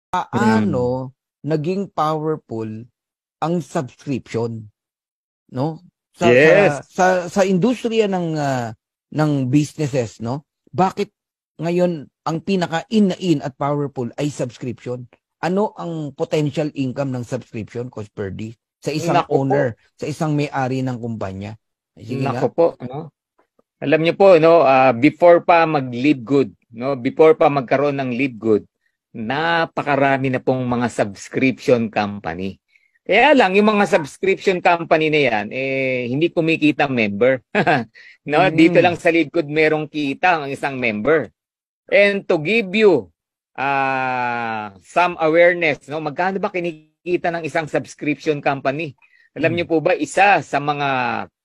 Mm. Paano naging powerful ang subscription, no? Sa Yes. industriya ng businesses, no? Bakit ngayon ang pinaka in na in at powerful ay subscription? Ano ang potential income ng subscription, Coach Perdy, sa isang Nako po. owner, sa isang may-ari ng kumpanya? Sige Nako nga. po, no? Alam niyo po, no, before pa mag-Live Good, no, before pa magkaroon ng Live Good, napakarami na pong mga subscription company. Kaya lang, yung mga subscription company na yan, hindi kumikita ang member. No, dito lang Mm. sa Live Good merong kita ang isang member. And to give you some awareness, no, magkano ba kinikita ng isang subscription company? Alam niyo po ba, isa sa mga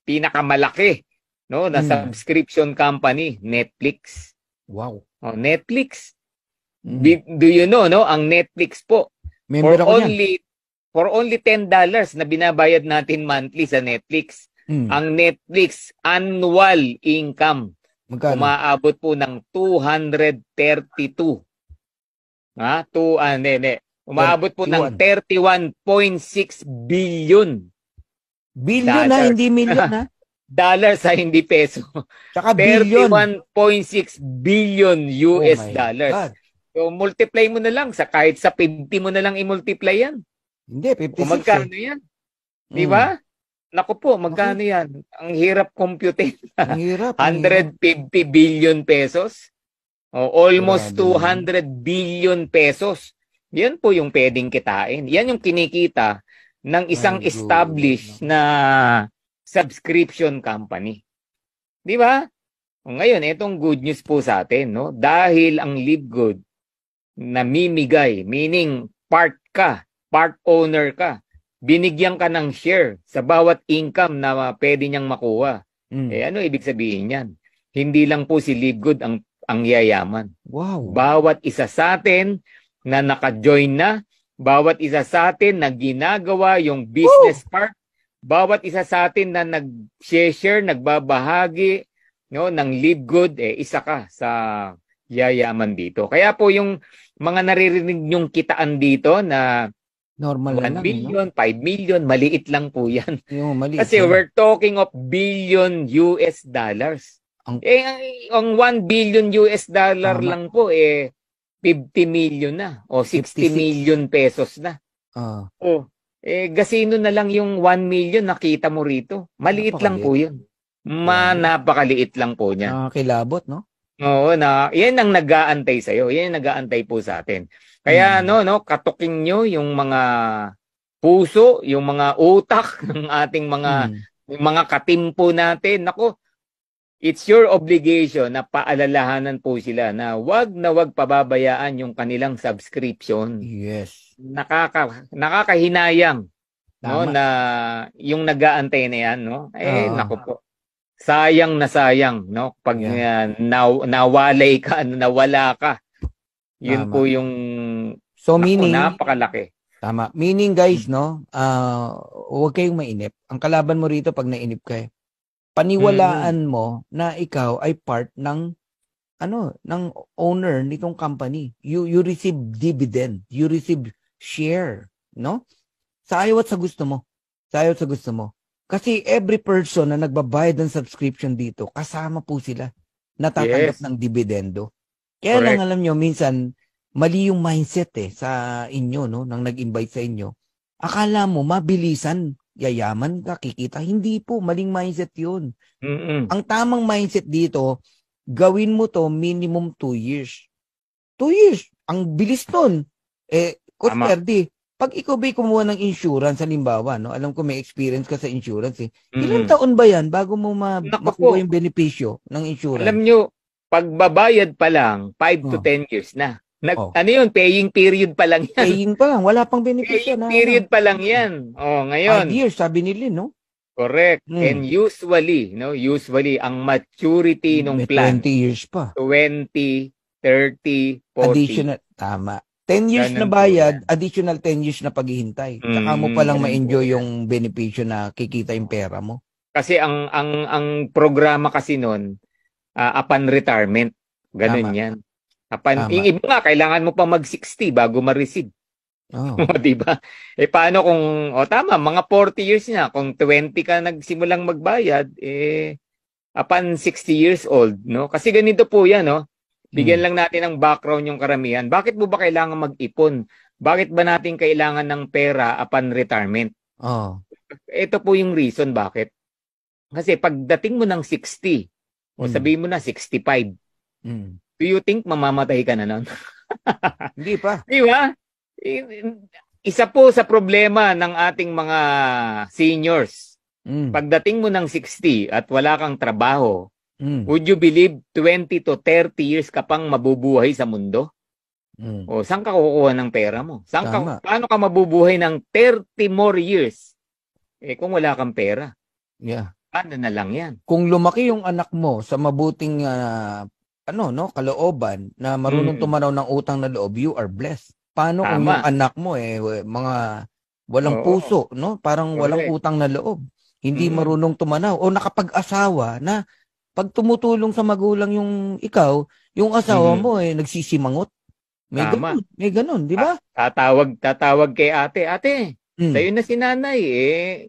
pinakamalaki, no, na subscription company, Netflix. Wow. Oh, Netflix. Do you know, no, ang Netflix po, Member ako niyan. for only $10 na binabayad natin monthly sa Netflix. Ang Netflix annual income Magkano? umaabot po ng 232. Umaabot po ng 31.6 billion. Billion na, hindi million na. Dollars sa hindi peso. Tsaka billion. 31.6 billion US Oh my dollars. God. So multiply mo na lang sa kahit sa 50 mo na lang i-multiply yan. Hindi, 56 Kung magkano yan? Di ba? Naku po, magkano yan? Ang hirap compute. Ang hirap. 150 billion pesos. Almost 200 billion pesos. Yan po yung pwedeng kitain. Yan yung kinikita ng isang established na subscription company. Di ba? Ngayon, itong good news po sa atin, no? Dahil ang Live Good namimigay, meaning part owner ka, binigyan ka ng share sa bawat income na pwede niyang makuha. Ano ibig sabihin yan? Hindi lang po si Live Good ang yayaman. Wow. Bawat isa sa atin na naka-join na, bawat isa sa atin na ginagawa yung business part, bawat isa sa atin na nag-share, nagbabahagi, no, ng Live Good, isa ka sa yayaman dito. Kaya po yung mga naririnig yung kitaan dito na normal 1 million, 5 million, maliit lang po yan. Maliit kasi we're talking of billion US dollars. Ang 1 billion US dollar lang po, 50 million na o 60 million pesos na. Gasino na lang yung 1 million nakita mo rito. Maliit lang po yun. Napakaliit lang po niya. Kilabot, no? Oo, yan ang nag-aantay sa'yo. Yan ang nag-aantay po sa atin. Kaya katukin nyo yung mga puso, yung mga utak ng ating mga katimpo natin. Nako, it's your obligation na paalalahanan po sila na wag pababayaan yung kanilang subscription. Yes. Nakakahinayang, no, na yung nag-aantay na yan, no? Nako po. Sayang na sayang, no? Pag nawalay ka, nawala ka. Yun po yung meaning, napakalaki. Tama. Meaning, guys, no? Huwag kayong mainip. Ang kalaban mo rito pag nainip ka, paniwalaan mo na ikaw ay part ng ng owner nitong company. You receive dividend, you receive share, no? Sa ayaw at sa gusto mo. Kasi every person na nagbabayad ng subscription dito, kasama po sila natatanggap ng dividendo. Kaya lang alam nyo, minsan mali yung mindset sa inyo, no, nang nag-invite sa inyo. Akala mo mabilisan, yayaman ka, kikita. Hindi po, maling mindset yun. Ang tamang mindset dito, gawin mo to minimum 2 years. 2 years, ang bilis nun. Coach Perdy, pag ikaw ba'y kumuha ng insurance, halimbawa, no? Alam ko may experience ka sa insurance. Ilang taon ba yan bago mo makuha yung benepisyo ng insurance? Alam nyo, pagbabayad pa lang, 5 to 10 years na. Ano yun? Paying period pa lang yan. Paying pa lang. Wala pang benepisyo. Paying period pa lang yan. Ngayon. 5 years, sabi nila, no? Correct. And usually, ang maturity ng plan. 20 years pa. 20, 30, 40. Additional. Tama. 10 years na bayad, additional 10 years na paghihintay. Tsaka mo palang ma-enjoy yung benepisyo na kikita yung pera mo. Kasi ang programa kasi nun, upon retirement, ganun yan. Yung iba nga, kailangan mo pa mag-60 bago ma-receive. Oh. Di ba? Paano kung, tama, mga 40 years na, kung 20 ka nagsimulang magbayad, upon 60 years old, no? Kasi ganito po yan, no? Bigyan lang natin ng background yung karamihan. Bakit mo ba kailangan mag-ipon? Bakit ba natin kailangan ng pera upon retirement? Oh. Ito po yung reason bakit. Kasi pagdating mo ng 60, o sabihin mo na 65, do you think mamamatay ka na nun? Hindi pa. Di ba? Isa po sa problema ng ating mga seniors. Pagdating mo ng 60 at wala kang trabaho, would you believe 20 to 30 years ka pang mabubuhay sa mundo? O saan ka kukuha ng pera mo? Paano ka mabubuhay ng 30 more years? Kung wala kang pera. Yeah. Paano na lang yan? Kung lumaki yung anak mo sa mabuting kalooban na marunong tumanaw ng utang na loob, you are blessed. Paano kung yung anak mo mga walang puso, no? Parang walang utang na loob. Hindi marunong tumanaw o nakapag-asawa na pag tumutulong sa magulang yung asawa mo nagsisimangot. May ganun, di ba? Tatawag kay ate. Sa'yo na si nanay,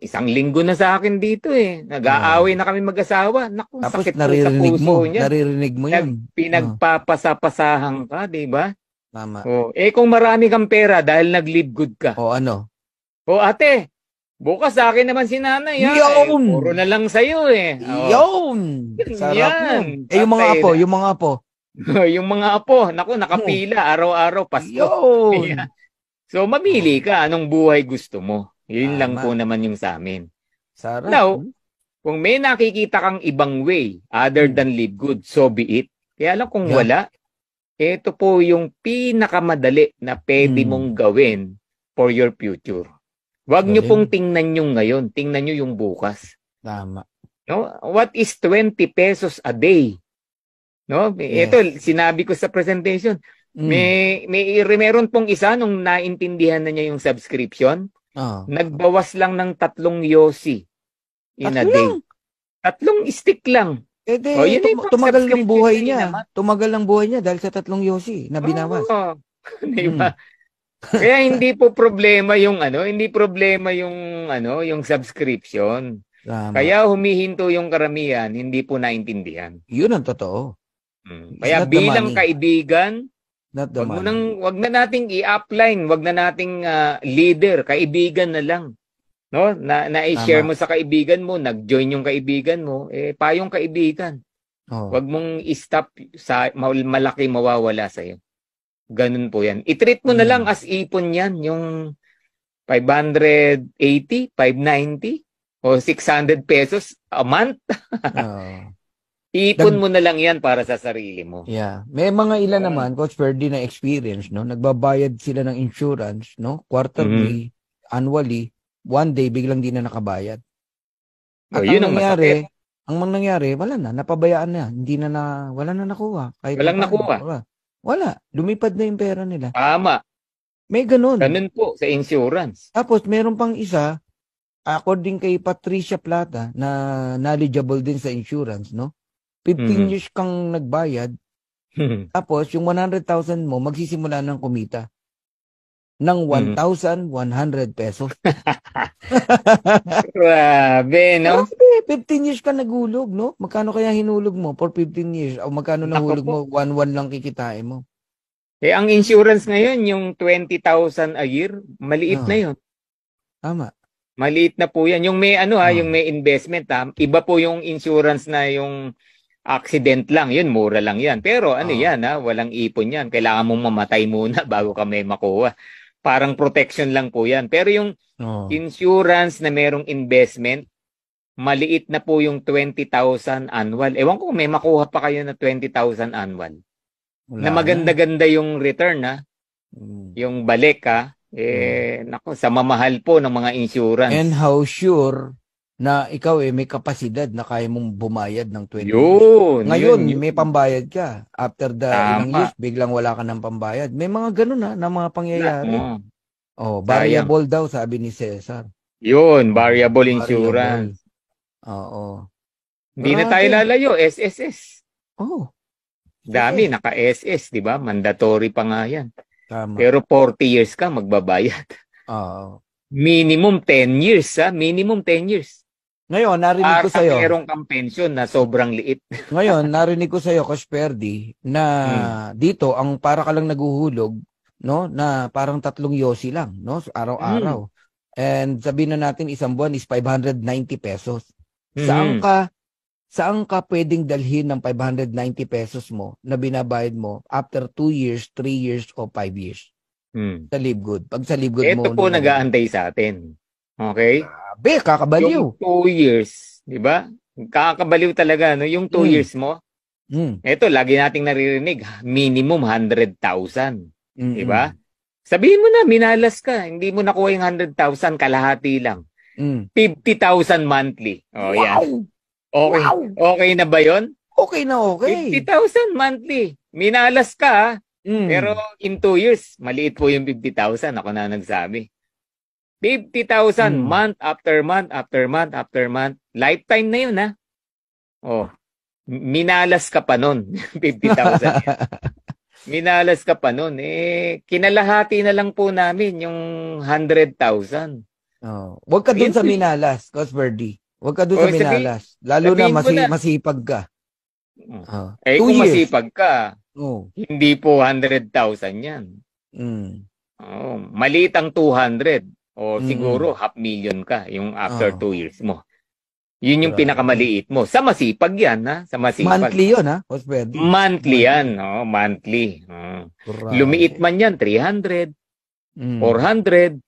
isang linggo na sa akin dito Nag-aaway na kami mag-asawa. Naku, tapos sakit po sa puso niya. Naririnig mo yan. Pinagpapasapasahan ka, di ba? Tama. Kung marami kang pera dahil nag-live good ka. Ano? Ate, bukas sa akin naman si nanay. Puro na lang sa'yo Yun! Sarap nun. Yung mga apo. Yung mga apo, naku, nakapila, araw-araw, Pasko. Yun! So, mamili ka anong buhay gusto mo. Yun lang po naman yung sa amin. Sarap. Now, kung may nakikita kang ibang way other than live good, so be it. Kaya lang kung wala, ito po yung pinakamadali na pwede mong gawin for your future. Huwag nyo pong tingnan yung ngayon. Tingnan nyo yung bukas. Tama. No? What is 20 pesos a day? No? Ito, sinabi ko sa presentation. Meron pong isa nung naintindihan na niya yung subscription. Nagbawas lang ng 3 yosi in a day. 3 stick lang. Tumagal ng buhay niya. Tumagal ng buhay niya dahil sa 3 yosi na binawas. Diba? Kaya hindi po problema yung yung subscription. Kaya humihinto yung karamihan, hindi po naintindihan. Yun ang totoo. Kaya bilang kaibigan, wag na nating i-upline, wag na nating leader, kaibigan na lang. No? Na-i-share mo sa kaibigan mo, nag-join yung kaibigan mo, payong kaibigan. Wag mong i-stop sa malaki mawawala sa iyo. Ganun po yan. I-treat mo na lang as ipon yan, yung 580, 590 o 600 pesos a month. Ipon mo na lang yan para sa sarili mo. Yeah. May mga ilan naman, Coach Ferdy, na experience, no? Nagbabayad sila ng insurance, no? Quarterly, annually, one day, biglang di na nakabayad. At yun ang masakit. Ang nangyari, wala na, napabayaan na. Wala na nakuha. Walang nakuha. Wala. Lumipad na yung pera nila. Tama. May ganun. Ganun po sa insurance. Tapos, meron pang isa, according kay Patricia Plata, na knowledgeable din sa insurance, no? 15 years kang nagbayad, tapos yung 100,000 mo, magsisimula ng kumita ng 1,100 pesos. Grabe, no? 15 years ka naghulog, no? Magkano kaya hinulog mo for 15 years? O magkano nahulog mo? 1,100 lang kikitain mo. Ang insurance ngayon, yung 20,000 a year, maliit na yun. Tama. Maliit na po yan. Yung may yung may investment, iba po yung insurance na yung accident lang, yun, mura lang yan. Pero yan, walang ipon yan. Kailangan mong mamatay muna bago ka may makuha. Parang protection lang po yan. Pero yung insurance na merong investment, maliit na po yung 20,000 annual. Ewan ko kung may makuha pa kayo na 20,000 annual. Na maganda-ganda yung return, yung balik, naku, sa mamahal po ng mga insurance. And how sure na ikaw may kapasidad na kaya mong bumayad ng 20 years. Ngayon, may pambayad ka. After the ilang years, biglang wala ka ng pambayad. May mga ganun na mga pangyayari. Variable daw, sabi ni Cesar. Yun, variable insurance. Oo. Hindi na tayo lalayo, SSS. Dami, naka-SS, di ba? Mandatory pa nga yan. Tama. Pero 40 years ka magbabayad. Oo. Minimum 10 years, ha? Minimum 10 years. Ngayon, narinig ko Para sa'yo. meron kang pension na sobrang liit. Ngayon, narinig ko sa'yo, Coach Perdi, na dito, ang para ka lang naguhulog, no? Na parang 3 yosi lang, no? Araw-araw. And sabihin na natin, isang buwan is 590 pesos. Saan ka pwedeng dalhin ng 590 pesos mo na binabayad mo after 2 years, 3 years, o 5 years? Sa Live Good. Pag sa Live Good mo. Ito po nag-aantay sa atin. Okay? Grabe, kakabaliw. Yung 2 years, di ba? Kakabaliw talaga, no? Yung 2 years mo. Ito, lagi nating naririnig, minimum 100,000. Di ba? Sabihin mo na, minalas ka. Hindi mo nakuha yung 100,000, kalahati lang. 50,000 monthly. Oh, wow. Yan. Okay. Wow. Okay na ba yon? Okay na okay. 50,000 monthly. Minalas ka, pero in 2 years, maliit po yung 50,000. Ako na nagsabi. 50,000 month after month after month after month. Lifetime na yun, ha? Oh. Minalas ka pa nun. 50,000. Minalas ka pa nun. Kinalahati na lang po namin yung 100,000. Oh. Huwag ka dun sa minalas, Coach Verdi. Huwag ka dun sa minalas. Lalo na masipag ka. Kung masipag ka, hindi po 100,000 yan. Maliit ang 200. O siguro 500,000 ka yung after 2 years mo. Yun yung pinakamaliit mo. Sa masipag yan, ha? Sa masipag. Monthly yun, ha? Monthly yan. Monthly. Lumiit man yan, 300, 400.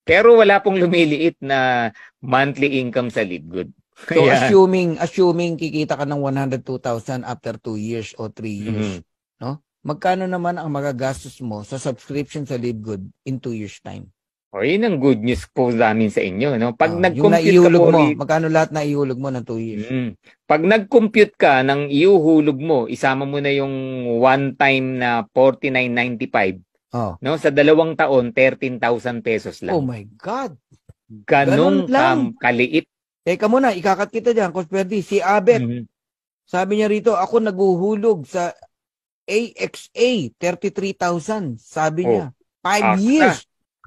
Pero wala pong lumiliit na monthly income sa Live Good. So, assuming kikita ka ng 102,000 after 2 years o 3 years, no? Magkano naman ang magagastos mo sa subscription sa Live Good in 2 years time? O, yun ang good news po namin sa inyo. No? Pag nag-compute ka po, magkano lahat na ihulog mo ng 2 years? Pag nag-compute ka ng iuhulog mo, isama mo na yung one time na 49.95. No? Sa 2 taon, 13,000 pesos lang. Oh my God! Ganong kaliit. Teka muna, ikakat kita dyan, Coach Perdi. Si Abet, sabi niya rito, ako naguhulog sa AXA, 33,000. Sabi niya, 5 years.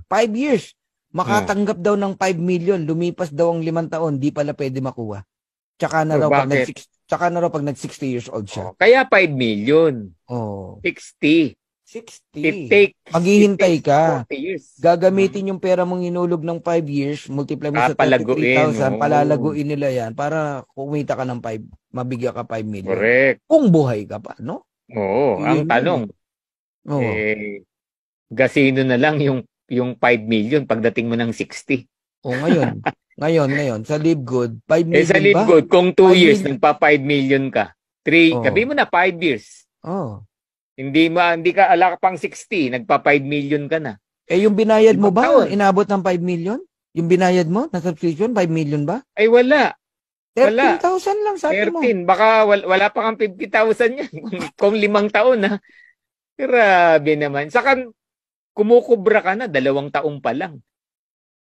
5 years. Makatanggap daw ng 5 million. Lumipas daw ang 5 taon. Di pala pwede makuha. Tsaka na raw pag nag-60 years old siya. Kaya 5 million. 60. Maghihintay ka. Gagamitin yung pera mong inulog ng 5 years, multiply mo sa 33,000, palalaguin nila yan para kumita ka ng 5, mabigyan ka 5 million. Correct. Kung buhay ka pa, no? Oo. Ang tanong, gasino na lang yung 5 million pagdating mo ng 60. Ngayon, sa Live Good, 5 million sa Live Good, kung 2 years, nagpa-5 million ka. 3, sabi mo na 5 years. Hindi ka ala pang 60, nagpa-5 million ka na. Yung binayad mo ba, inabot ng 5 million? Yung binayad mo na subscription, 5 million ba? Ay, wala. 13,000 lang sabi mo. 13, baka wala pa kang 50,000 yan. kung 5 taon, ha? Grabe naman. Saka, kumukubra ka na, 2 taong pa lang.